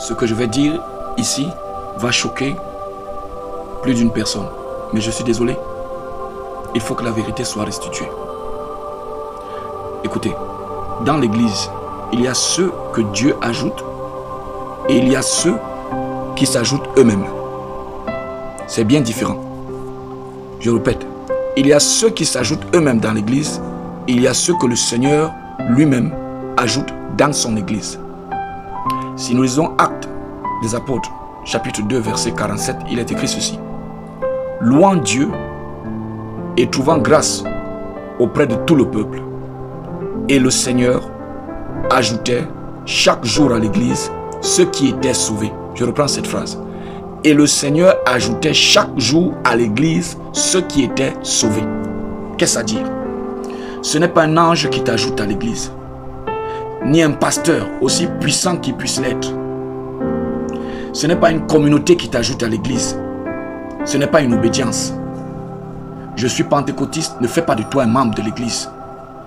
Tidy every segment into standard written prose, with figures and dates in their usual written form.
Ce que je vais dire ici va choquer plus d'une personne. Mais je suis désolé. Il faut que la vérité soit restituée. Écoutez, dans l'église, il y a ceux que Dieu ajoute et il y a ceux qui s'ajoutent eux-mêmes. C'est bien différent. Je répète, il y a ceux qui s'ajoutent eux-mêmes dans l'église, il y a ceux que le Seigneur lui-même ajoute dans son église. Si nous lisons Actes des Apôtres, chapitre 2, verset 47, il est écrit ceci. Louant Dieu et trouvant grâce auprès de tout le peuple. Et le Seigneur ajoutait chaque jour à l'église ceux qui étaient sauvés. Je reprends cette phrase. Et le Seigneur ajoutait chaque jour à l'église ceux qui étaient sauvés. Qu'est-ce à dire? Ce n'est pas un ange qui t'ajoute à l'église, ni un pasteur aussi puissant qu'il puisse l'être. Ce n'est pas une communauté qui t'ajoute à l'église. Ce n'est pas une obédience. Je suis pentecôtiste, ne fais pas de toi un membre de l'église.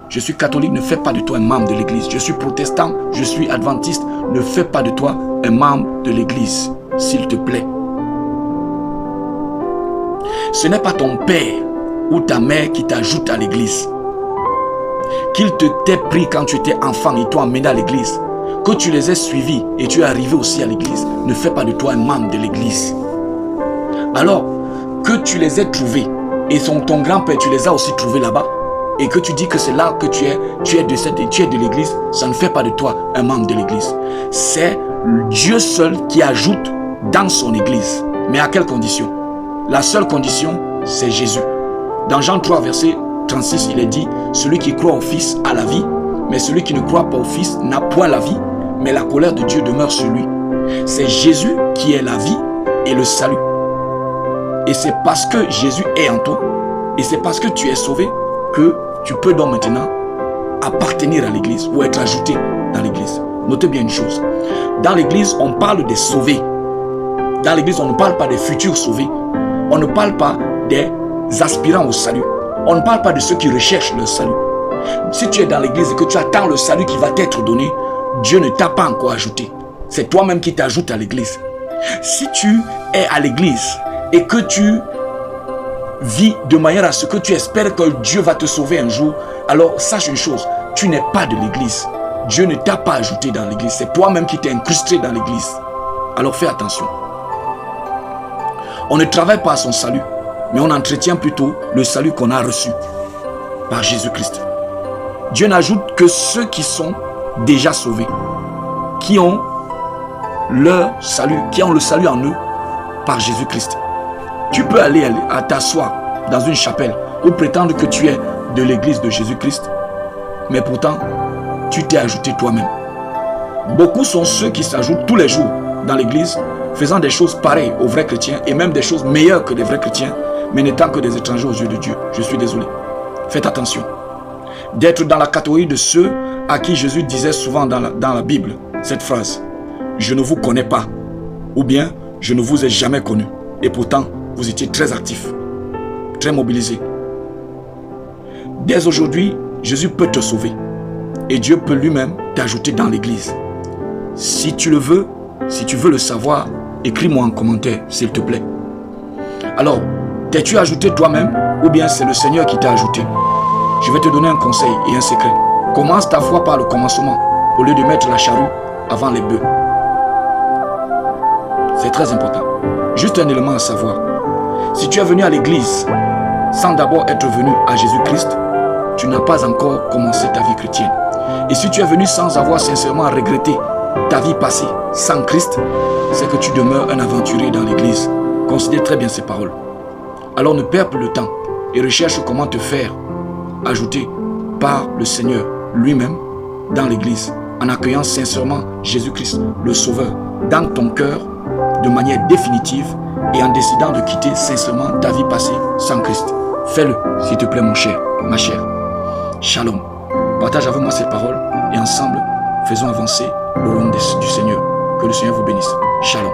Je suis catholique, ne fais pas de toi un membre de l'église. Je suis protestant, je suis adventiste, ne fais pas de toi un membre de l'église, s'il te plaît. Ce n'est pas ton père ou ta mère qui t'ajoute à l'église. Qu'il t'ait pris quand tu étais enfant et t'ont emmené à l'église, que tu les aies suivis et tu es arrivé aussi à l'église, ne fais pas de toi un membre de l'église. Alors que tu les aies trouvés et ton grand-père, tu les as aussi trouvés là-bas, et que tu dis que c'est là que tu es de l'église, ça ne fait pas de toi un membre de l'église. C'est Dieu seul qui ajoute dans son église. Mais à quelle condition? La seule condition, c'est Jésus. Dans Jean 3, verset 36, il est dit, celui qui croit au Fils a la vie, mais celui qui ne croit pas au Fils n'a point la vie, mais la colère de Dieu demeure sur lui. C'est Jésus qui est la vie et le salut. Et c'est parce que Jésus est en toi, et c'est parce que tu es sauvé, que tu peux donc maintenant appartenir à l'église ou être ajouté dans l'église. Notez bien une chose. Dans l'église, on parle des sauvés. Dans l'église, on ne parle pas des futurs sauvés. On ne parle pas des aspirants au salut. On ne parle pas de ceux qui recherchent le salut. Si tu es dans l'église et que tu attends le salut qui va t'être donné, Dieu ne t'a pas encore ajouté. C'est toi-même qui t'ajoutes à l'église. Si tu es à l'église et que tu vis de manière à ce que tu espères que Dieu va te sauver un jour, alors sache une chose, tu n'es pas de l'église. Dieu ne t'a pas ajouté dans l'église. C'est toi-même qui t'es incrusté dans l'église. Alors fais attention. On ne travaille pas à son salut, mais on entretient plutôt le salut qu'on a reçu par Jésus-Christ. Dieu n'ajoute que ceux qui sont déjà sauvés, qui ont leur salut, qui ont le salut en eux par Jésus-Christ. Tu peux aller à t'asseoir dans une chapelle ou prétendre que tu es de l'église de Jésus-Christ, mais pourtant, tu t'es ajouté toi-même. Beaucoup sont ceux qui s'ajoutent tous les jours dans l'église, faisant des choses pareilles aux vrais chrétiens et même des choses meilleures que des vrais chrétiens, mais n'étant que des étrangers aux yeux de Dieu. Je suis désolé. Faites attention d'être dans la catégorie de ceux à qui Jésus disait souvent dans la Bible cette phrase: je ne vous connais pas, ou bien je ne vous ai jamais connu. Et pourtant, vous étiez très actifs, très mobilisés. Dès aujourd'hui, Jésus peut te sauver. Et Dieu peut lui-même t'ajouter dans l'église. Si tu le veux, si tu veux le savoir, écris-moi en commentaire, s'il te plaît. Alors, t'es-tu ajouté toi-même ou bien c'est le Seigneur qui t'a ajouté? Je vais te donner un conseil et un secret. Commence ta foi par le commencement au lieu de mettre la charrue avant les bœufs. C'est très important. Juste un élément à savoir. Si tu es venu à l'église sans d'abord être venu à Jésus-Christ, tu n'as pas encore commencé ta vie chrétienne. Et si tu es venu sans avoir sincèrement regretté ta vie passée sans Christ, c'est que tu demeures un aventurier dans l'église. Considère très bien ces paroles. Alors ne perds plus le temps et recherche comment te faire ajouter par le Seigneur lui-même dans l'église, en accueillant sincèrement Jésus-Christ, le Sauveur, dans ton cœur de manière définitive et en décidant de quitter sincèrement ta vie passée sans Christ. Fais-le, s'il te plaît, mon cher, ma chère. Shalom. Partage avec moi cette parole et ensemble, faisons avancer le royaume du Seigneur. Que le Seigneur vous bénisse. Shalom.